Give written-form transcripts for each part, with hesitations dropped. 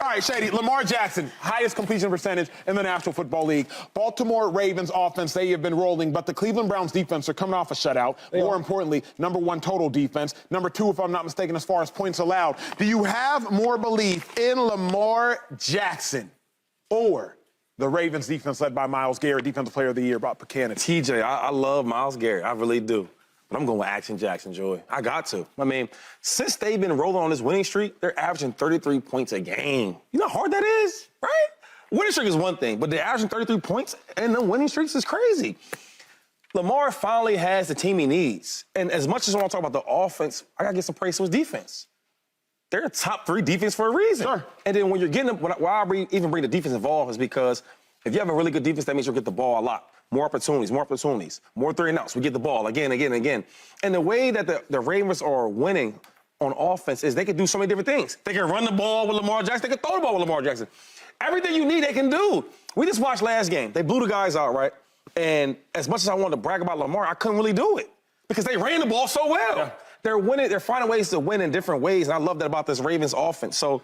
All right, Shady, Lamar Jackson, highest completion percentage in the National Football League. Baltimore Ravens offense, they have been rolling, but the Cleveland Browns defense are coming off a shutout. More importantly, #1 total defense. #2, if I'm not mistaken, as far as points allowed. Do you have more belief in Lamar Jackson or the Ravens defense led by Myles Garrett, Defensive Player of the Year, Bob Buchanan? TJ, I love Myles Garrett. I really do. But I'm going with Action Jackson, Joy. I got to. I mean, since they've been rolling on this winning streak, they're averaging 33 points a game. You know how hard that is, right? Winning streak is one thing, but they're averaging 33 points and the winning streaks is crazy. Lamar finally has the team he needs. And as much as I want to talk about the offense, I got to get some praise to his defense. They're a top 3 defense for a reason. Sure. And then when you're getting them, why I even bring the defense involved is because if you have a really good defense, that means you'll get the ball a lot. More opportunities, more 3 and outs. We get the ball again. And the way that the Ravens are winning on offense is they can do so many different things. They can run the ball with Lamar Jackson. They can throw the ball with Lamar Jackson. Everything you need, they can do. We just watched last game. They blew the guys out, right? And as much as I wanted to brag about Lamar, I couldn't really do it because they ran the ball so well. Yeah. They're winning. They're finding ways to win in different ways, and I love that about this Ravens offense. So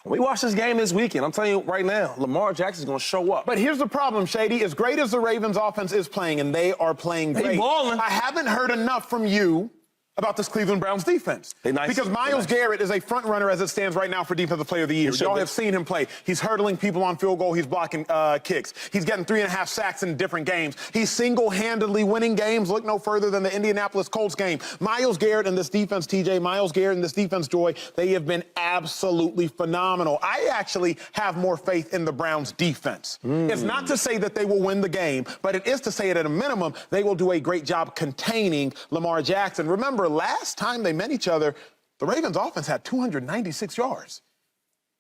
when we watch this game this weekend, I'm telling you right now, Lamar Jackson's going to show up. But here's the problem, Shady. As great as the Ravens offense is playing, and they are playing great, they balling. I haven't heard enough from you about this Cleveland Browns defense. Because Myles Garrett is a front runner as it stands right now for Defensive Player of the Year. Y'all have seen him play. He's hurdling people on field goal. He's blocking kicks. He's getting 3.5 sacks in different games. He's single-handedly winning games. Look no further than the Indianapolis Colts game. Myles Garrett and this defense, TJ, Myles Garrett and this defense, Joy, they have been absolutely phenomenal. I actually have more faith in the Browns defense. It's not to say that they will win the game, but it is to say that at a minimum, they will do a great job containing Lamar Jackson. Remember, last time they met each other, the Ravens offense had 296 yards.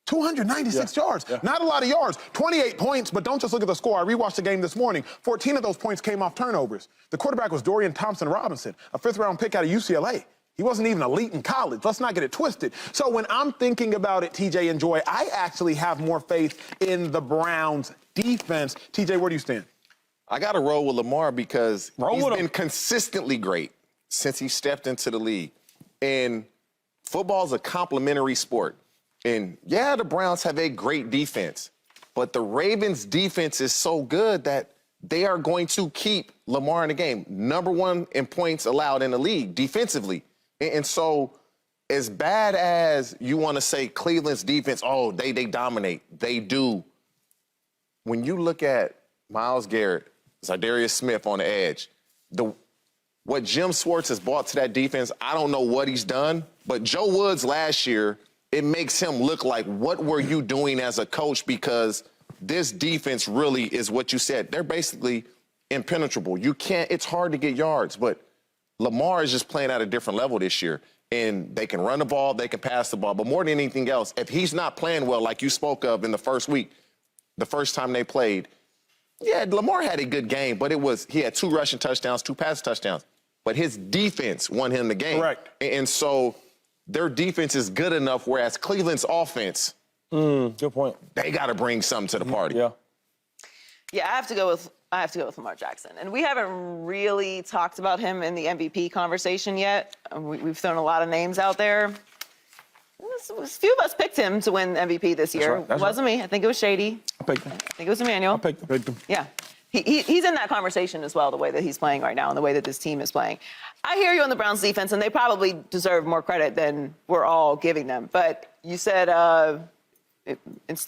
296 yards. Yeah. Not a lot of yards. 28 points, but don't just look at the score. I rewatched the game this morning. 14 of those points came off turnovers. The quarterback was Dorian Thompson-Robinson, a 5th-round pick out of UCLA. He wasn't even elite in college. Let's not get it twisted. So when I'm thinking about it, TJ and Joy, I actually have more faith in the Browns defense. TJ, where do you stand? I got to roll with Lamar because he's been consistently great since he stepped into the league. And football's a complementary sport. And yeah, the Browns have a great defense, but the Ravens defense is so good that they are going to keep Lamar in the game. #1 in points allowed in the league defensively. And so as bad as you want to say Cleveland's defense, oh, they dominate. They do. When you look at Myles Garrett, Za'Darius Smith on the edge, what Jim Schwartz has brought to that defense, I don't know what he's done, but Joe Woods last year, it makes him look like, what were you doing as a coach? Because this defense really is what you said. They're basically impenetrable. It's hard to get yards, but Lamar is just playing at a different level this year. And they can run the ball, they can pass the ball, but more than anything else, if he's not playing well, like you spoke of in the first week, the first time they played, yeah, Lamar had a good game, but he had 2 rushing touchdowns, 2 passing touchdowns. But his defense won him the game. Correct. And so their defense is good enough, whereas Cleveland's offense, good point. They got to bring something to the party. Yeah. Yeah, I have to go with Lamar Jackson. And we haven't really talked about him in the MVP conversation yet. We've thrown a lot of names out there. A few of us picked him to win MVP this year. That's it wasn't me. I think it was Shady. I picked him. I think it was Emmanuel. I picked him. Yeah. He's in that conversation as well, the way that he's playing right now and the way that this team is playing. I hear you on the Browns defense, and they probably deserve more credit than we're all giving them. But you said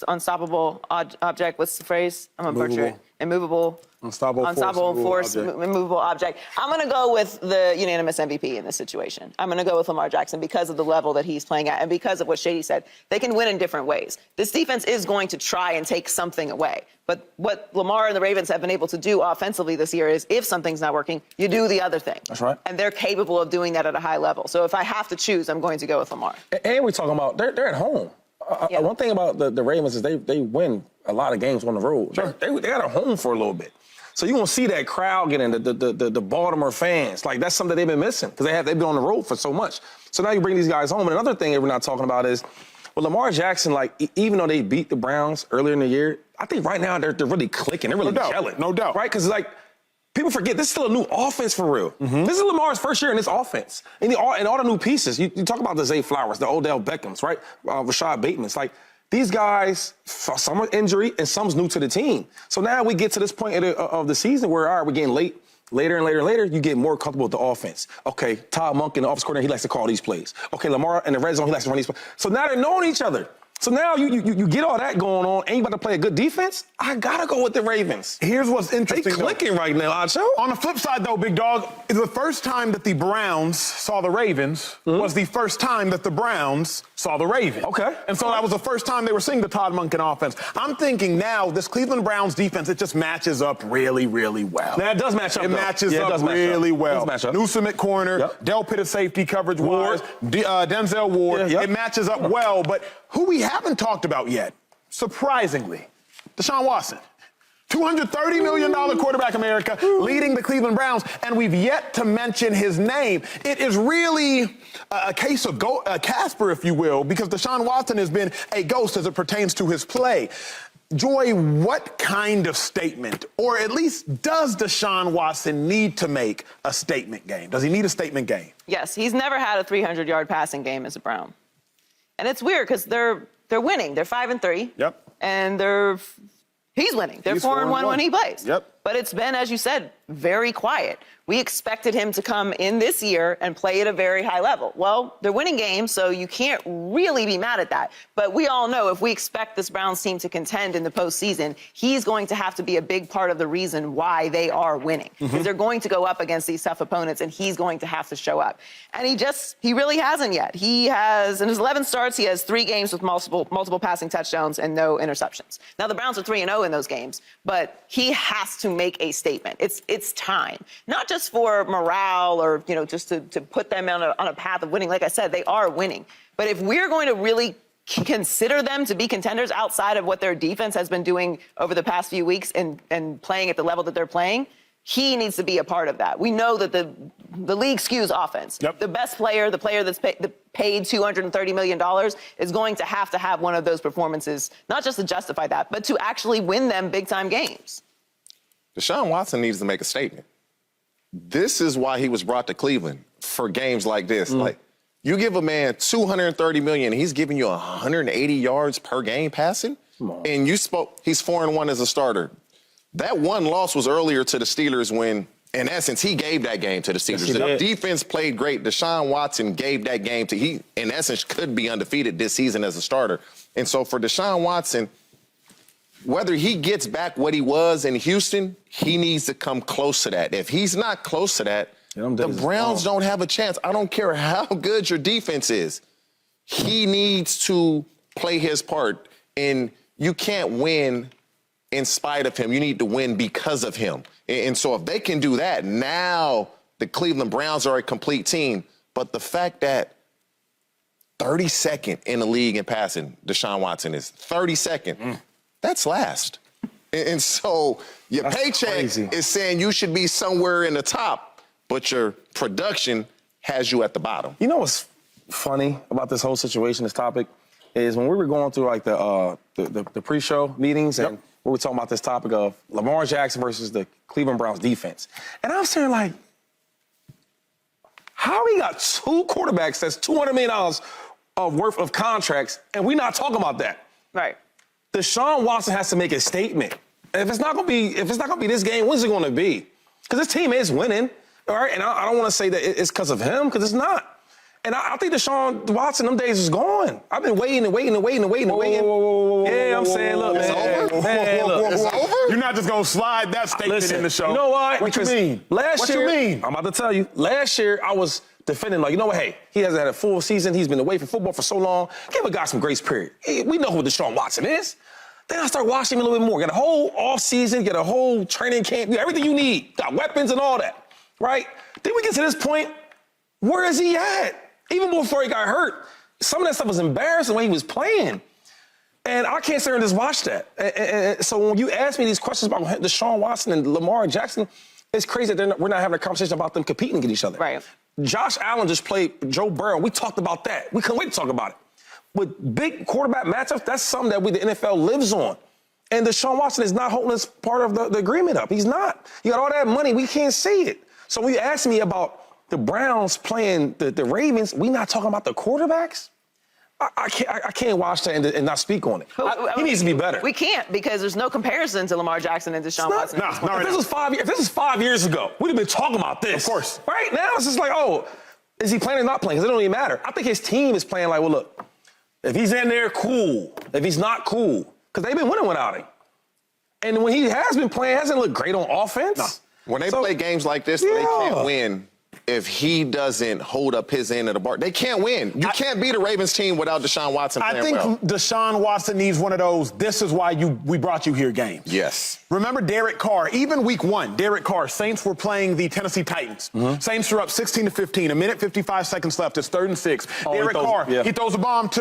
unstoppable object. What's the phrase? I'm going to butcher it. Immovable. Unstoppable force, immovable object. I'm going to go with the unanimous MVP in this situation. I'm going to go with Lamar Jackson because of the level that he's playing at and because of what Shady said. They can win in different ways. This defense is going to try and take something away. But what Lamar and the Ravens have been able to do offensively this year is if something's not working, you do the other thing. That's right. And they're capable of doing that at a high level. So if I have to choose, I'm going to go with Lamar. And we're talking about, they're at home. Yeah. One thing about the Ravens is they win a lot of games on the road. Sure. They got a home for a little bit. So you're going to see that crowd getting the Baltimore fans. Like, that's something they've been missing because they've been on the road for so much. So now you bring these guys home. And another thing that we're not talking about is, well, Lamar Jackson, like, even though they beat the Browns earlier in the year, I think right now they're really clicking. They're really gelling. No doubt. Right? Because, like, people forget this is still a new offense for real. This is Lamar's first year in this offense. And all the new pieces. You talk about the Zay Flowers, the Odell Beckhams, right? Rashad Bateman's. Like, These guys, some are injury and some's new to the team. So now we get to this point of the season where, all right, we're getting later and later, you get more comfortable with the offense. Okay, Todd Monk in the offense coordinator, he likes to call these plays. Okay, Lamar in the red zone, he likes to run these plays. So now they're knowing each other. So now you get all that going on, and you about to play a good defense? I gotta go with the Ravens. Here's what's interesting. They clicking right now, Acho. On the flip side, though, big dog, the first time that the Browns saw the Ravens was the first time that the Browns saw the Ravens. Okay. And so that was the first time they were seeing the Todd Monken offense. I'm thinking now this Cleveland Browns defense, it just matches up really, really well. Now, it does match up, It matches up really well. Match up. Newsome at corner, Yep. Del Pitt at safety coverage-wise, Denzel Ward. Yeah, yep. It matches up well, but who we haven't talked about yet, surprisingly, Deshaun Watson. $230 million quarterback America leading the Cleveland Browns, and we've yet to mention his name. It is really a case of Casper, if you will, because Deshaun Watson has been a ghost as it pertains to his play. Joy, what kind of statement, or at least does Deshaun Watson need to make a statement game? Does he need a statement game? Yes, he's never had a 300-yard passing game as a Brown. And it's weird because they're winning. They're 5-3. Yep. And he's winning. They're 4-1 when he plays. Yep. But it's been, as you said, very quiet. We expected him to come in this year and play at a very high level. Well, they're winning games, so you can't really be mad at that. But we all know if we expect this Browns team to contend in the postseason, he's going to have to be a big part of the reason why they are winning. Because they're going to go up against these tough opponents, and he's going to have to show up. And he really hasn't yet. He has, in his 11 starts, he has 3 games with multiple passing touchdowns and no interceptions. Now, the Browns are 3-0 in those games, but he has to make a statement. It's time. Not just for morale or, just to put them on a path of winning. Like I said, they are winning. But if we're going to really consider them to be contenders outside of what their defense has been doing over the past few weeks and playing at the level that they're playing, he needs to be a part of that. We know that the league skews offense. Yep. The best player, the player that's paid $230 million, is going to have one of those performances, not just to justify that, but to actually win them big-time games. Deshaun Watson needs to make a statement. This is why he was brought to Cleveland, for games like this. Like, you give a man $230 million, he's giving you 180 yards per game passing, and he's 4-1 as a starter. That one loss was earlier to the Steelers when, in essence, he gave that game to the Steelers. The defense played great. Deshaun Watson gave that game to, he, in essence, could be undefeated this season as a starter. And so for Deshaun Watson, whether he gets back what he was in Houston, he needs to come close to that. If he's not close to that, the Browns don't have a chance. I don't care how good your defense is. He needs to play his part, and you can't win in spite of him. You need to win because of him. And so if they can do that, now the Cleveland Browns are a complete team. But the fact that 32nd in the league in passing, Deshaun Watson is 32nd. That's last. And so your paycheck is saying you should be somewhere in the top, but your production has you at the bottom. You know what's funny about this whole situation, this topic, is when we were going through like the pre-show meetings and we were talking about this topic of Lamar Jackson versus the Cleveland Browns defense. And I'm saying, like, how we got 2 quarterbacks that's $200 million worth of contracts and we're not talking about that? Right. Deshaun Watson has to make a statement. And if it's not gonna be this game, when's it gonna be? Because this team is winning, all right? And I don't want to say that it's because of him, because it's not. And I think Deshaun Watson, them days is gone. I've been waiting. Yeah, I'm saying, look, man. It's over? It's over? You're not just going to slide that statement in the show. You know what? What you mean? Last year, What you mean? I'm about to tell you. Last year, I was defending, like, you know what? Hey, he hasn't had a full season. He's been away from football for so long. Give a guy some grace period. We know who Deshaun Watson is. Then I start watching him a little bit more. Get a whole offseason, get a whole training camp, everything you need. Got weapons and all that, right? Then we get to this point, where is he at? Even before he got hurt, some of that stuff was embarrassing when he was playing. And I can't sit here and just watch that. And so when you ask me these questions about Deshaun Watson and Lamar Jackson, it's crazy that we're not having a conversation about them competing against each other. Right. Josh Allen just played Joe Burrow. We talked about that. We couldn't wait to talk about it. With big quarterback matchups, that's something that the NFL lives on. And Deshaun Watson is not holding this part of the agreement up. He's not. You got all that money, we can't see it. So when you ask me about the Browns playing the Ravens, we not talking about the quarterbacks? I can't watch that and not speak on it. He needs to be better. We can't because there's no comparison to Lamar Jackson and Deshaun Watson. If this was 5 years ago, we'd have been talking about this. Of course. Right now, it's just like, oh, is he playing or not playing? Because it don't even matter. I think his team is playing like, well, look, if he's in there, cool. If he's not, cool. Because they've been winning without him. And when he has been playing, hasn't looked great on offense. No. When they play games like this, they can't win if he doesn't hold up his end of the bar. They can't win. You can't beat a Ravens team without Deshaun Watson playing I think well. Deshaun Watson needs one of those, this is why we brought you here games. Yes. Remember Derek Carr, even week 1, Derek Carr, Saints were playing the Tennessee Titans. Saints are up 16-15, a minute, 55 seconds left. It's 3rd and 6. Derek Carr, he throws a bomb to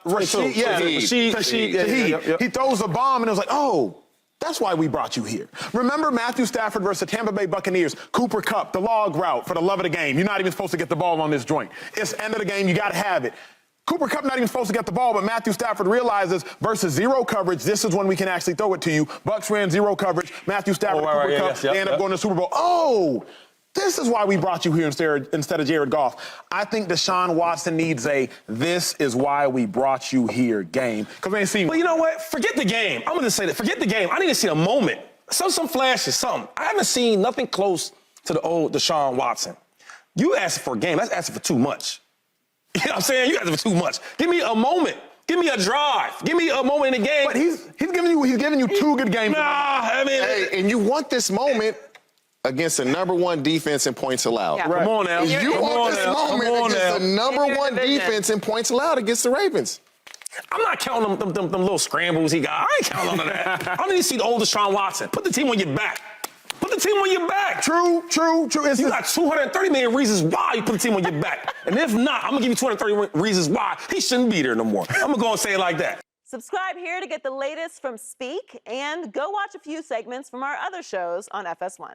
Rashid. He throws a bomb, and it was like, oh, that's why we brought you here. Remember Matthew Stafford versus the Tampa Bay Buccaneers, Cooper Kupp, the log route for the love of the game. You're not even supposed to get the ball on this joint. It's the end of the game. You got to have it. Cooper Kupp not even supposed to get the ball, but Matthew Stafford realizes versus zero coverage, this is when we can actually throw it to you. Bucks ran zero coverage. Matthew Stafford, Cooper Kupp, they end up going to the Super Bowl. Oh, this is why we brought you here instead of Jared Goff. I think Deshaun Watson needs a this is why we brought you here game. Because we ain't seen. Well, you know what? Forget the game. I'm going to say that. Forget the game. I need to see a moment. Some flashes, something. I haven't seen nothing close to the old Deshaun Watson. You asked for a game. That's asking for too much. You know what I'm saying? You asking for too much. Give me a moment. Give me a drive. Give me a moment in the game. But he's giving you 2 good games. Nah, I mean. Hey, and you want this moment against the #1 defense in points allowed. Yeah. Right. Come on now. You want this moment against the #1 defense in points allowed against the Ravens. I'm not counting them little scrambles he got. I ain't counting on that. I need to see the old Deshaun Watson. Put the team on your back. Put the team on your back. True. You got 230 million reasons why you put the team on your back. And if not, I'm going to give you 230 reasons why he shouldn't be there no more. I'm going to go and say it like that. Subscribe here to get the latest from Speak and go watch a few segments from our other shows on FS1.